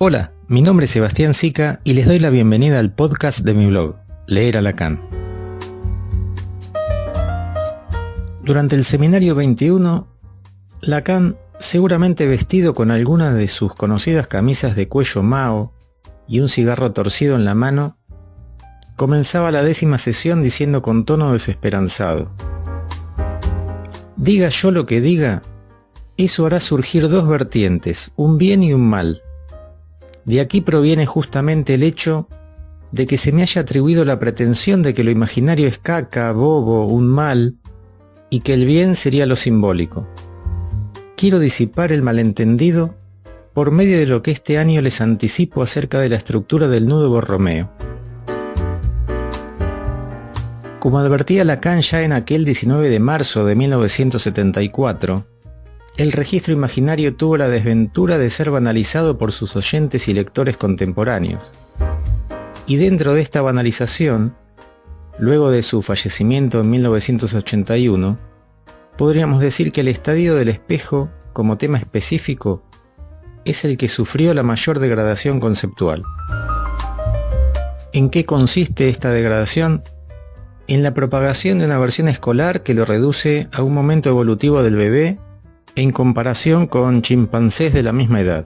Hola, mi nombre es Sebastián Sica y les doy la bienvenida al podcast de mi blog, Leer a Lacan. Durante el seminario 21, Lacan, seguramente vestido con alguna de sus conocidas camisas de cuello Mao y un cigarro torcido en la mano, comenzaba la 10ª sesión diciendo con tono desesperanzado: diga yo lo que diga, eso hará surgir dos vertientes, un bien y un mal. De aquí proviene justamente el hecho de que se me haya atribuido la pretensión de que lo imaginario es caca, bobo, un mal, y que el bien sería lo simbólico. Quiero disipar el malentendido por medio de lo que este año les anticipo acerca de la estructura del nudo Borromeo. Como advertía Lacan ya en aquel 19 de marzo de 1974, el registro imaginario tuvo la desventura de ser banalizado por sus oyentes y lectores contemporáneos. Y dentro de esta banalización, luego de su fallecimiento en 1981, podríamos decir que el estadio del espejo, como tema específico, es el que sufrió la mayor degradación conceptual. ¿En qué consiste esta degradación? En la propagación de una versión escolar que lo reduce a un momento evolutivo del bebé en comparación con chimpancés de la misma edad.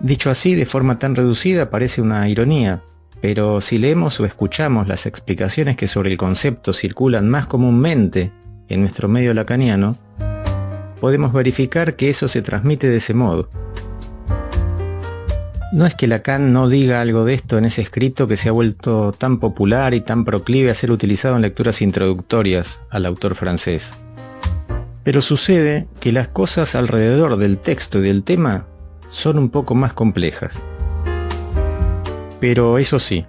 Dicho así, de forma tan reducida, parece una ironía, pero si leemos o escuchamos las explicaciones que sobre el concepto circulan más comúnmente en nuestro medio lacaniano, podemos verificar que eso se transmite de ese modo. No es que Lacan no diga algo de esto en ese escrito que se ha vuelto tan popular y tan proclive a ser utilizado en lecturas introductorias al autor francés. Pero sucede que las cosas alrededor del texto y del tema son un poco más complejas. Pero eso sí,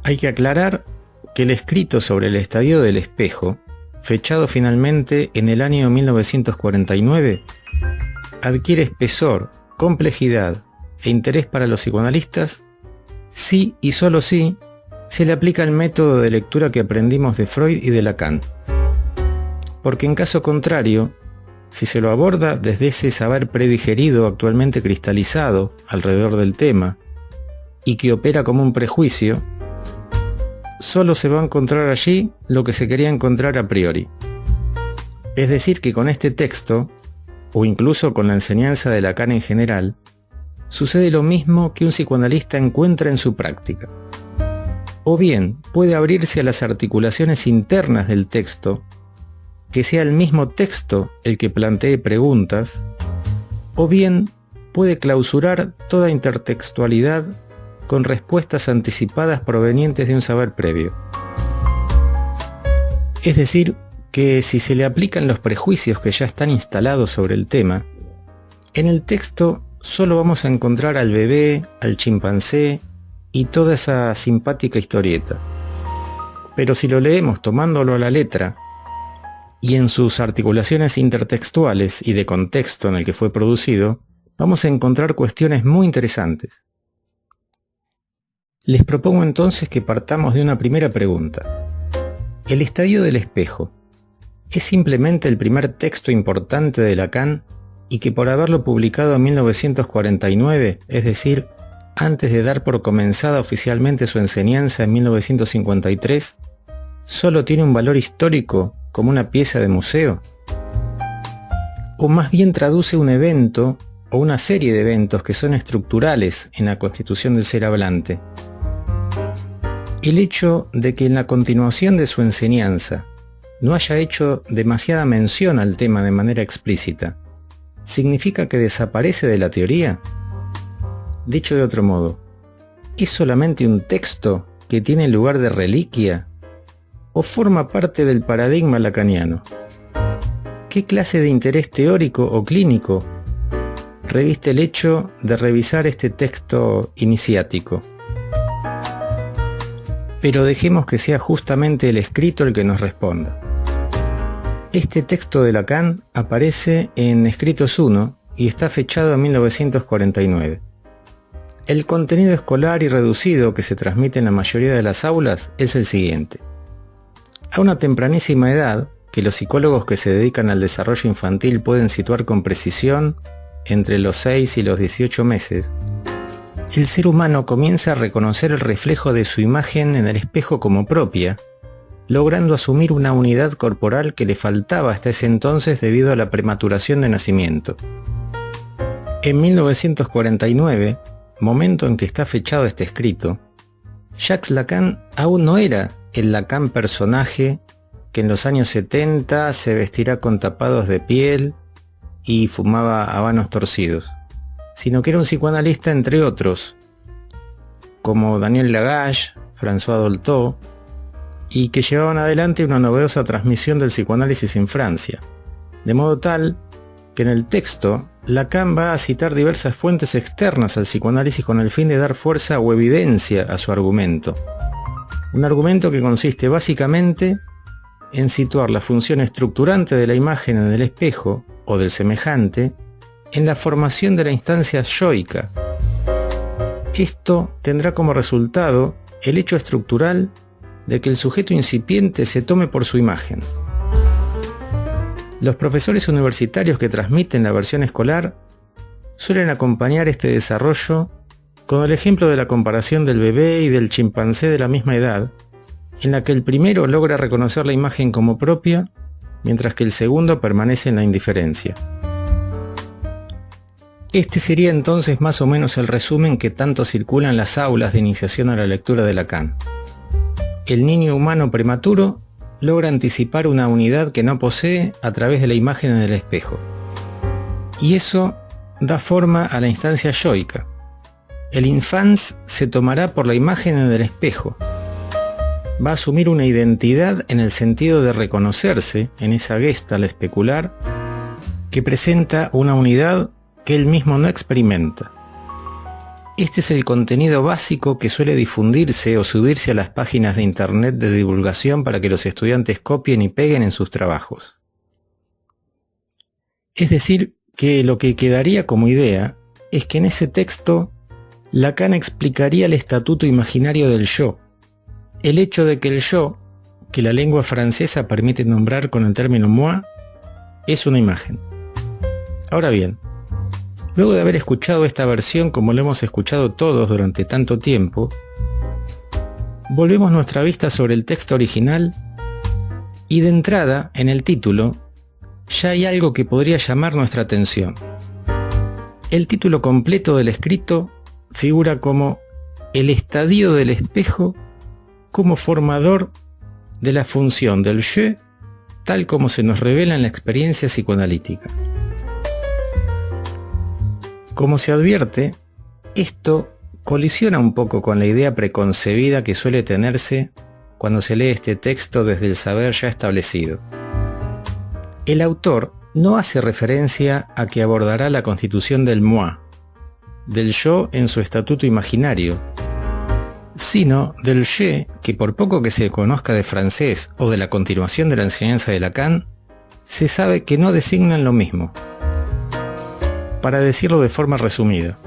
hay que aclarar que el escrito sobre el estadio del espejo, fechado finalmente en el año 1949, adquiere espesor, complejidad e interés para los psicoanalistas si y solo si se le aplica el método de lectura que aprendimos de Freud y de Lacan. Porque en caso contrario, si se lo aborda desde ese saber predigerido actualmente cristalizado alrededor del tema y que opera como un prejuicio, solo se va a encontrar allí lo que se quería encontrar a priori. Es decir, que con este texto, o incluso con la enseñanza de Lacan en general, sucede lo mismo que un psicoanalista encuentra en su práctica. O bien puede abrirse a las articulaciones internas del texto, que sea el mismo texto el que plantee preguntas, o bien puede clausurar toda intertextualidad con respuestas anticipadas provenientes de un saber previo. Es decir, que si se le aplican los prejuicios que ya están instalados sobre el tema, en el texto solo vamos a encontrar al bebé, al chimpancé y toda esa simpática historieta. Pero si lo leemos tomándolo a la letra, y en sus articulaciones intertextuales y de contexto en el que fue producido, vamos a encontrar cuestiones muy interesantes. Les propongo entonces que partamos de una primera pregunta. ¿El estadio del espejo es simplemente el primer texto importante de Lacan y que por haberlo publicado en 1949, es decir, antes de dar por comenzada oficialmente su enseñanza en 1953, solo tiene un valor histórico como una pieza de museo? ¿O más bien traduce un evento o una serie de eventos que son estructurales en la constitución del ser hablante? El hecho de que en la continuación de su enseñanza no haya hecho demasiada mención al tema de manera explícita, ¿significa que desaparece de la teoría? Dicho de otro modo, ¿es solamente un texto que tiene lugar de reliquia o forma parte del paradigma lacaniano? ¿Qué clase de interés teórico o clínico reviste el hecho de revisar este texto iniciático? Pero dejemos que sea justamente el escrito el que nos responda. Este texto de Lacan aparece en Escritos 1 y está fechado en 1949. El contenido escolar y reducido que se transmite en la mayoría de las aulas es el siguiente. A una tempranísima edad, que los psicólogos que se dedican al desarrollo infantil pueden situar con precisión entre los 6 y los 18 meses, el ser humano comienza a reconocer el reflejo de su imagen en el espejo como propia, logrando asumir una unidad corporal que le faltaba hasta ese entonces debido a la prematuración de nacimiento. En 1949, momento en que está fechado este escrito, Jacques Lacan aún no era el Lacan personaje que en los años 70 se vestirá con tapados de piel y fumaba habanos torcidos, sino que era un psicoanalista entre otros, como Daniel Lagache, François Dolto, y que llevaban adelante una novedosa transmisión del psicoanálisis en Francia, de modo tal que en el texto Lacan va a citar diversas fuentes externas al psicoanálisis con el fin de dar fuerza o evidencia a su argumento. Un argumento que consiste básicamente en situar la función estructurante de la imagen en el espejo o del semejante en la formación de la instancia yoica. Esto tendrá como resultado el hecho estructural de que el sujeto incipiente se tome por su imagen. Los profesores universitarios que transmiten la versión escolar suelen acompañar este desarrollo con el ejemplo de la comparación del bebé y del chimpancé de la misma edad, en la que el primero logra reconocer la imagen como propia, mientras que el segundo permanece en la indiferencia. Este sería entonces más o menos el resumen que tanto circula en las aulas de iniciación a la lectura de Lacan. El niño humano prematuro logra anticipar una unidad que no posee a través de la imagen en el espejo. Y eso da forma a la instancia yoica. El infans se tomará por la imagen en el espejo. Va a asumir una identidad en el sentido de reconocerse en esa gestalt especular que presenta una unidad que él mismo no experimenta. Este es el contenido básico que suele difundirse o subirse a las páginas de internet de divulgación para que los estudiantes copien y peguen en sus trabajos. Es decir, que lo que quedaría como idea es que en ese texto Lacan explicaría el estatuto imaginario del yo, el hecho de que el yo, que la lengua francesa permite nombrar con el término moi, es una imagen. Ahora bien, luego de haber escuchado esta versión como lo hemos escuchado todos durante tanto tiempo, volvemos nuestra vista sobre el texto original y de entrada, en el título, ya hay algo que podría llamar nuestra atención. El título completo del escrito figura como El estadio del espejo como formador de la función del je, tal como se nos revela en la experiencia psicoanalítica. Como se advierte, esto colisiona un poco con la idea preconcebida que suele tenerse cuando se lee este texto desde el saber ya establecido. El autor no hace referencia a que abordará la constitución del moi, del yo en su estatuto imaginario, sino del je que, por poco que se conozca de francés o de la continuación de la enseñanza de Lacan, se sabe que no designan lo mismo. Para decirlo de forma resumida,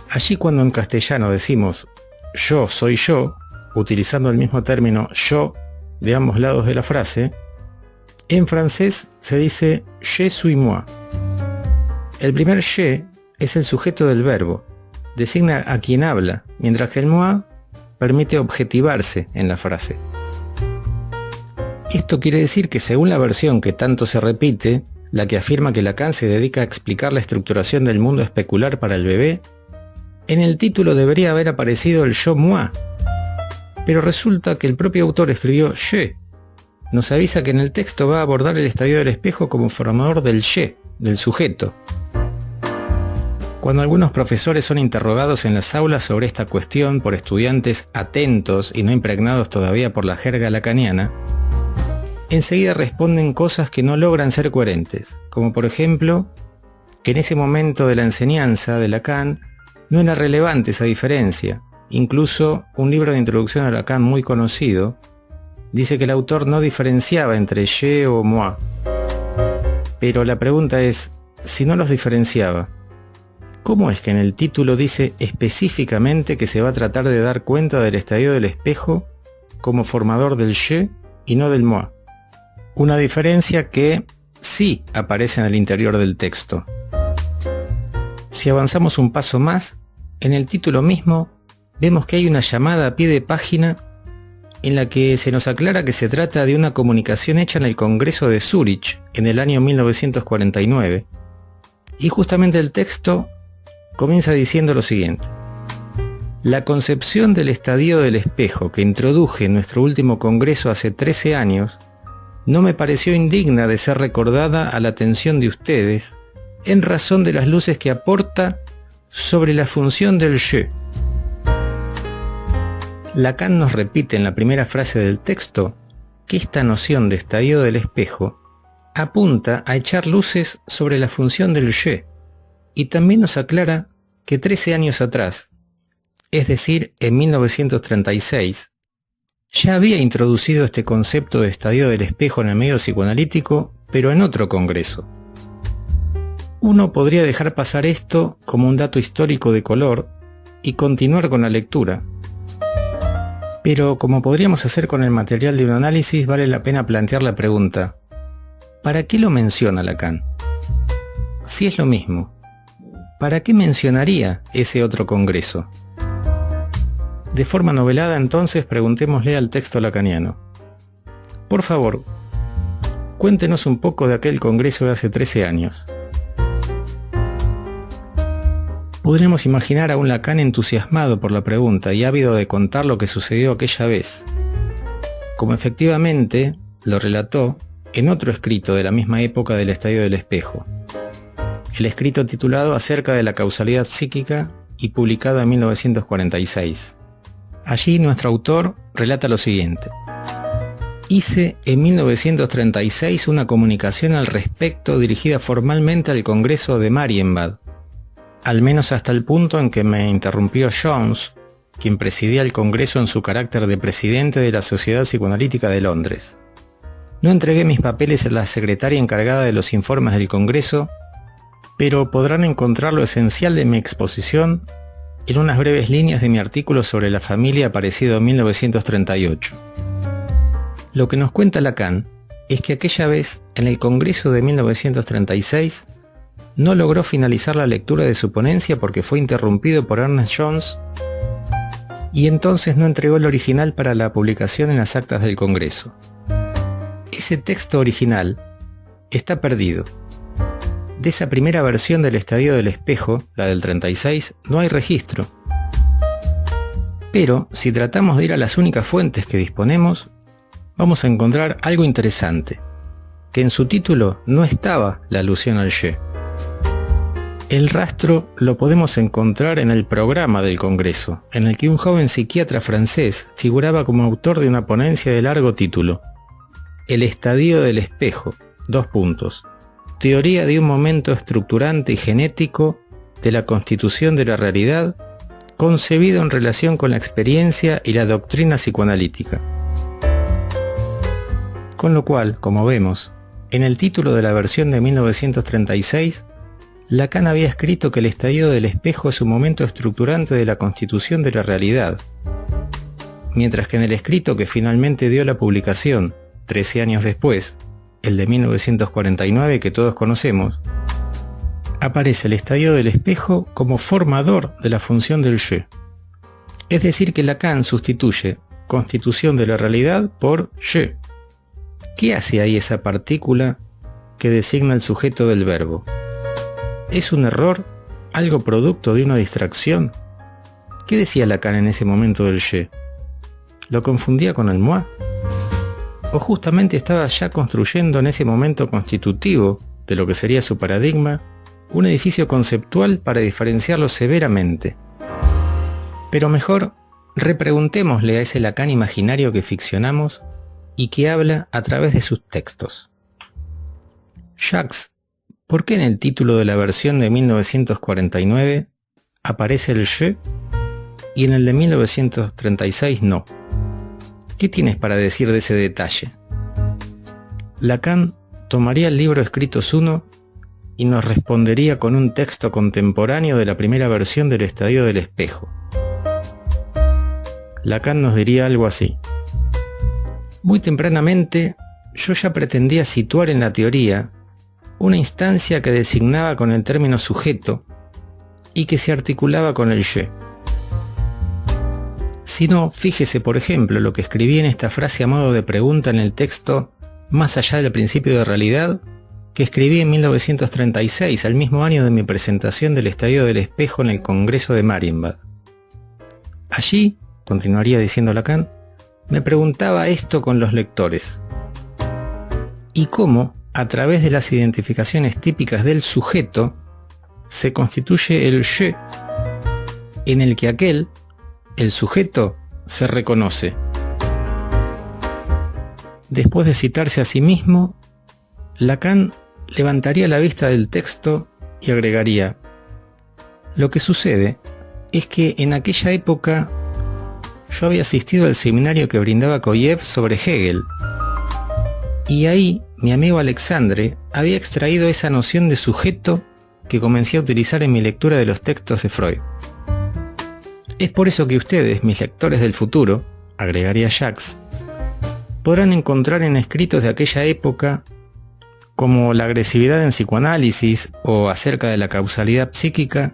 allí cuando en castellano decimos yo soy yo, utilizando el mismo término yo de ambos lados de la frase, en francés se dice je suis moi. El primer je es el sujeto del verbo, designa a quien habla, mientras que el moi permite objetivarse en la frase. Esto quiere decir que según la versión que tanto se repite, la que afirma que Lacan se dedica a explicar la estructuración del mundo especular para el bebé, en el título debería haber aparecido el yo moi, pero resulta que el propio autor escribió je. Nos avisa que en el texto va a abordar el estadio del espejo como formador del je, del sujeto. Cuando algunos profesores son interrogados en las aulas sobre esta cuestión por estudiantes atentos y no impregnados todavía por la jerga lacaniana, enseguida responden cosas que no logran ser coherentes, como por ejemplo, que en ese momento de la enseñanza de Lacan no era relevante esa diferencia. Incluso un libro de introducción a Lacan muy conocido dice que el autor no diferenciaba entre je o moi. Pero la pregunta es, si no los diferenciaba, ¿cómo es que en el título dice específicamente que se va a tratar de dar cuenta del estadio del espejo como formador del je y no del moi? Una diferencia que sí aparece en el interior del texto. Si avanzamos un paso más, en el título mismo vemos que hay una llamada a pie de página en la que se nos aclara que se trata de una comunicación hecha en el Congreso de Zúrich en el año 1949, y justamente el texto comienza diciendo lo siguiente: la concepción del estadio del espejo que introduje en nuestro último congreso hace 13 años no me pareció indigna de ser recordada a la atención de ustedes en razón de las luces que aporta sobre la función del je. Lacan nos repite en la primera frase del texto que esta noción de estadio del espejo apunta a echar luces sobre la función del je, y también nos aclara que 13 años atrás, es decir, en 1936, ya había introducido este concepto de estadio del espejo en el medio psicoanalítico, pero en otro congreso. Uno podría dejar pasar esto como un dato histórico de color y continuar con la lectura. Pero como podríamos hacer con el material de un análisis, vale la pena plantear la pregunta: ¿para qué lo menciona Lacan? Si es lo mismo, ¿para qué mencionaría ese otro congreso? De forma novelada, entonces, preguntémosle al texto lacaniano: por favor, cuéntenos un poco de aquel congreso de hace 13 años. Podremos imaginar a un Lacan entusiasmado por la pregunta y ávido de contar lo que sucedió aquella vez, como efectivamente lo relató en otro escrito de la misma época del estadio del espejo, el escrito titulado Acerca de la causalidad psíquica y publicado en 1946. Allí nuestro autor relata lo siguiente: hice en 1936 una comunicación al respecto dirigida formalmente al Congreso de Marienbad, al menos hasta el punto en que me interrumpió Jones, quien presidía el Congreso en su carácter de presidente de la Sociedad Psicoanalítica de Londres. No entregué mis papeles a la secretaria encargada de los informes del Congreso, pero podrán encontrar lo esencial de mi exposición en unas breves líneas de mi artículo sobre la familia aparecido en 1938. Lo que nos cuenta Lacan es que aquella vez, en el Congreso de 1936, no logró finalizar la lectura de su ponencia porque fue interrumpido por Ernest Jones y entonces no entregó el original para la publicación en las actas del Congreso. Ese texto original está perdido. De esa primera versión del estadio del espejo, la del 36, no hay registro. Pero si tratamos de ir a las únicas fuentes que disponemos, vamos a encontrar algo interesante, que en su título no estaba la alusión al je. El rastro lo podemos encontrar en el programa del Congreso, en el que un joven psiquiatra francés figuraba como autor de una ponencia de largo título: El estadio del espejo, : teoría de un momento estructurante y genético de la constitución de la realidad, concebido en relación con la experiencia y la doctrina psicoanalítica. Con lo cual, como vemos, en el título de la versión de 1936, Lacan había escrito que el estadio del espejo es un momento estructurante de la constitución de la realidad, mientras que en el escrito que finalmente dio la publicación, 13 años después, el de 1949 que todos conocemos, aparece el estadio del espejo como formador de la función del je. Es decir, que Lacan sustituye constitución de la realidad por je. ¿Qué hace ahí esa partícula que designa el sujeto del verbo? ¿Es un error? ¿Algo producto de una distracción? ¿Qué decía Lacan en ese momento del je? ¿Lo confundía con el moi? ¿O justamente estaba ya construyendo en ese momento constitutivo de lo que sería su paradigma un edificio conceptual para diferenciarlo severamente? Pero mejor, repreguntémosle a ese Lacan imaginario que ficcionamos y que habla a través de sus textos. Jacques, ¿por qué en el título de la versión de 1949 aparece el je y en el de 1936 no? ¿Qué tienes para decir de ese detalle? Lacan tomaría el libro Escritos 1 y nos respondería con un texto contemporáneo de la primera versión del estadio del espejo. Lacan nos diría algo así: muy tempranamente yo ya pretendía situar en la teoría una instancia que designaba con el término sujeto y que se articulaba con el je. Si no, fíjese por ejemplo lo que escribí en esta frase a modo de pregunta en el texto Más allá del principio de realidad, que escribí en 1936, al mismo año de mi presentación del Estadio del Espejo en el Congreso de Marienbad. Allí, continuaría diciendo Lacan, me preguntaba esto con los lectores. ¿Y cómo, a través de las identificaciones típicas del sujeto, se constituye el je, en el que aquel, el sujeto, se reconoce? Después de citarse a sí mismo, Lacan levantaría la vista del texto y agregaría: lo que sucede es que en aquella época yo había asistido al seminario que brindaba Koyev sobre Hegel, y ahí mi amigo Alexandre había extraído esa noción de sujeto que comencé a utilizar en mi lectura de los textos de Freud. Es por eso que ustedes, mis lectores del futuro, agregaría Jacques, podrán encontrar en escritos de aquella época, como La agresividad en psicoanálisis o Acerca de la causalidad psíquica,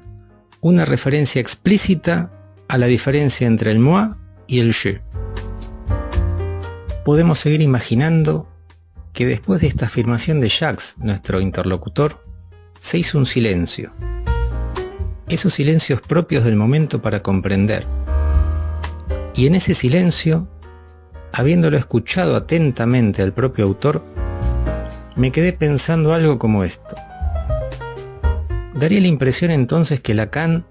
una referencia explícita a la diferencia entre el moi y el je. Podemos seguir imaginando que después de esta afirmación de Jacques, nuestro interlocutor, se hizo un silencio. Esos silencios propios del momento para comprender. Y en ese silencio, habiéndolo escuchado atentamente al propio autor, me quedé pensando algo como esto. Daría la impresión entonces que Lacan,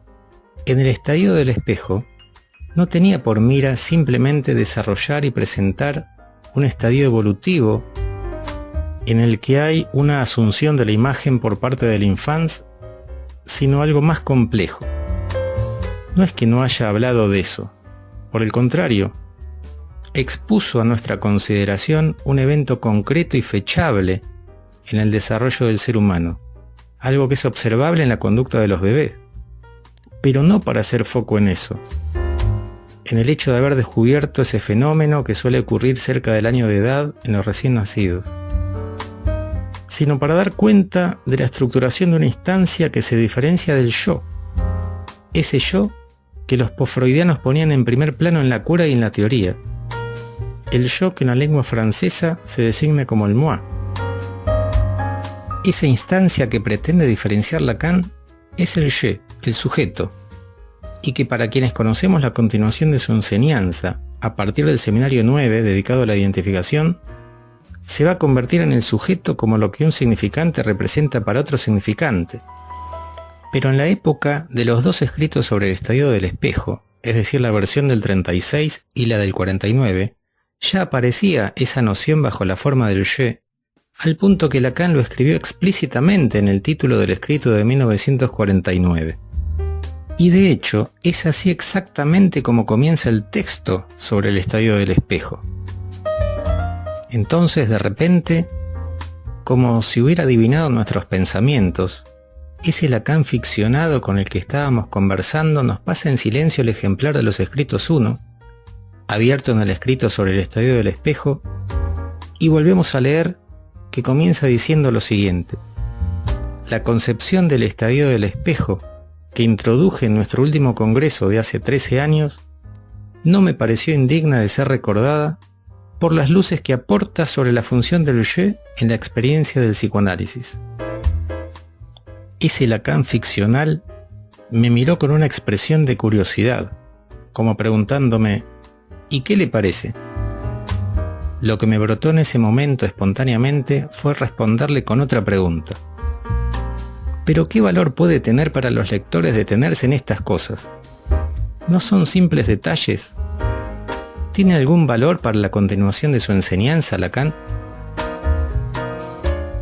en el Estadio del Espejo, no tenía por mira simplemente desarrollar y presentar un estadio evolutivo en el que hay una asunción de la imagen por parte del infans, sino algo más complejo. No es que no haya hablado de eso, por el contrario, expuso a nuestra consideración un evento concreto y fechable en el desarrollo del ser humano, algo que es observable en la conducta de los bebés, pero no para hacer foco en eso, en el hecho de haber descubierto ese fenómeno que suele ocurrir cerca del año de edad en los recién nacidos, sino para dar cuenta de la estructuración de una instancia que se diferencia del yo, ese yo que los posfreudianos ponían en primer plano en la cura y en la teoría, el yo que en la lengua francesa se designa como el moi. Esa instancia que pretende diferenciar Lacan es el je, el sujeto, y que para quienes conocemos la continuación de su enseñanza, a partir del seminario 9 dedicado a la identificación, se va a convertir en el sujeto como lo que un significante representa para otro significante. Pero en la época de los dos escritos sobre el Estadio del Espejo, es decir, la versión del 36 y la del 49, ya aparecía esa noción bajo la forma del je, al punto que Lacan lo escribió explícitamente en el título del escrito de 1949. Y de hecho, es así exactamente como comienza el texto sobre el Estadio del Espejo. Entonces, de repente, como si hubiera adivinado nuestros pensamientos, ese Lacan ficcionado con el que estábamos conversando nos pasa en silencio el ejemplar de los escritos 1, abierto en el escrito sobre el Estadio del Espejo, y volvemos a leer que comienza diciendo lo siguiente: la concepción del Estadio del Espejo que introduje en nuestro último congreso de hace 13 años no me pareció indigna de ser recordada por las luces que aporta sobre la función del je en la experiencia del psicoanálisis. Ese Lacan ficcional me miró con una expresión de curiosidad, como preguntándome: ¿y qué le parece? Lo que me brotó en ese momento espontáneamente fue responderle con otra pregunta. ¿Pero qué valor puede tener para los lectores detenerse en estas cosas? ¿No son simples detalles? ¿Tiene algún valor para la continuación de su enseñanza, Lacan?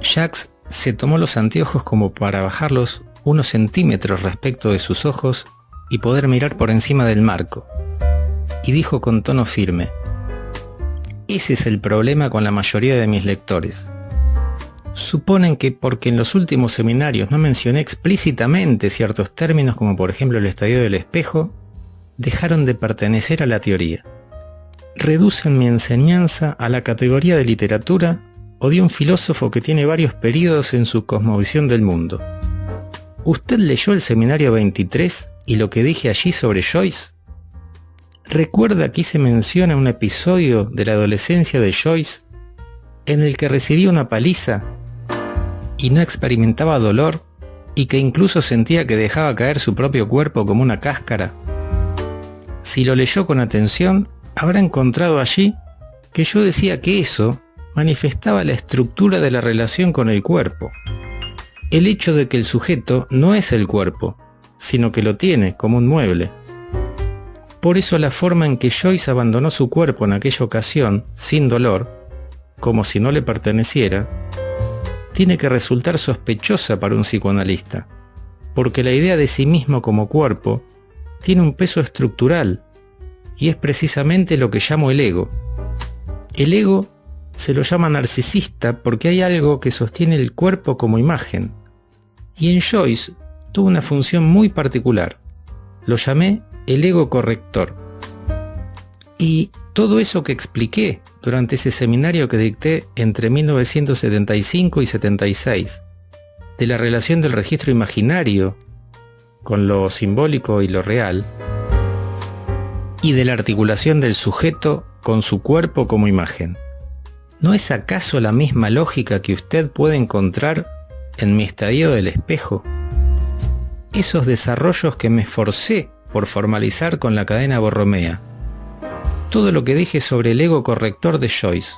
Jacques se tomó los anteojos como para bajarlos unos centímetros respecto de sus ojos y poder mirar por encima del marco, y dijo con tono firme: ese es el problema con la mayoría de mis lectores. Suponen que porque en los últimos seminarios no mencioné explícitamente ciertos términos como por ejemplo el Estadio del Espejo, dejaron de pertenecer a la teoría. Reducen mi enseñanza a la categoría de literatura o de un filósofo que tiene varios períodos en su cosmovisión del mundo. ¿Usted leyó el seminario 23 y lo que dije allí sobre Joyce? ¿Recuerda que se menciona un episodio de la adolescencia de Joyce en el que recibía una paliza y no experimentaba dolor y que incluso sentía que dejaba caer su propio cuerpo como una cáscara? Si lo leyó con atención, habrá encontrado allí que yo decía que eso manifestaba la estructura de la relación con el cuerpo. El hecho de que el sujeto no es el cuerpo, sino que lo tiene como un mueble. Por eso la forma en que Joyce abandonó su cuerpo en aquella ocasión, sin dolor, como si no le perteneciera, tiene que resultar sospechosa para un psicoanalista, porque la idea de sí mismo como cuerpo tiene un peso estructural, y es precisamente lo que llamo el ego. El ego se lo llama narcisista porque hay algo que sostiene el cuerpo como imagen, y en Joyce tuvo una función muy particular. Lo llamé el ego corrector. Y todo eso que expliqué durante ese seminario que dicté entre 1975 y 76, de la relación del registro imaginario con lo simbólico y lo real, y de la articulación del sujeto con su cuerpo como imagen. ¿No es acaso la misma lógica que usted puede encontrar en mi estadio del espejo? Esos desarrollos que me esforcé por formalizar con la cadena Borromea. Todo lo que dije sobre el ego corrector de Joyce,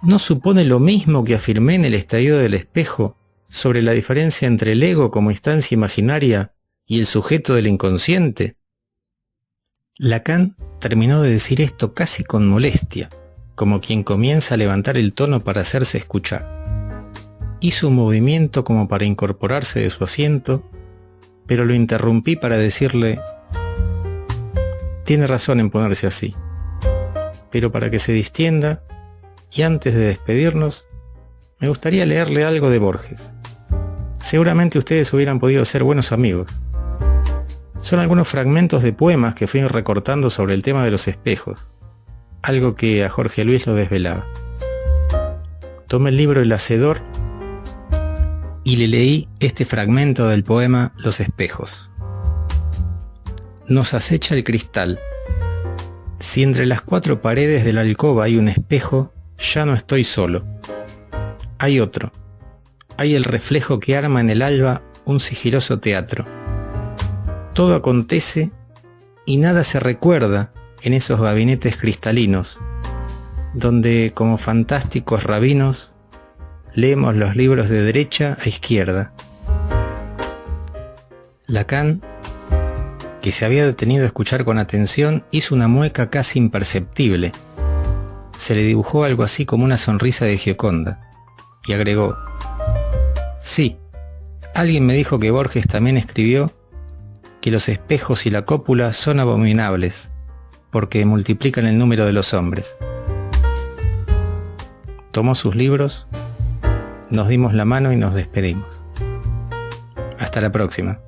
¿no supone lo mismo que afirmé en el estadio del espejo sobre la diferencia entre el ego como instancia imaginaria y el sujeto del inconsciente? Lacan terminó de decir esto casi con molestia, como quien comienza a levantar el tono para hacerse escuchar. Hizo un movimiento como para incorporarse de su asiento, pero lo interrumpí para decirle: tiene razón en ponerse así, pero para que se distienda, y antes de despedirnos, me gustaría leerle algo de Borges. Seguramente ustedes hubieran podido ser buenos amigos. Son algunos fragmentos de poemas que fui recortando sobre el tema de los espejos, algo que a Jorge Luis lo desvelaba. Tomé el libro El Hacedor y le leí este fragmento del poema Los espejos. Nos acecha el cristal. Si entre las 4 paredes de la alcoba hay un espejo, ya no estoy solo. Hay otro. Hay el reflejo que arma en el alba un sigiloso teatro. Todo acontece y nada se recuerda en esos gabinetes cristalinos, donde como fantásticos rabinos leemos los libros de derecha a izquierda. Lacan, que se había detenido a escuchar con atención, hizo una mueca casi imperceptible. Se le dibujó algo así como una sonrisa de Gioconda, y agregó: sí, alguien me dijo que Borges también escribió que los espejos y la cópula son abominables, porque multiplican el número de los hombres. Tomó sus libros, nos dimos la mano y nos despedimos. Hasta la próxima.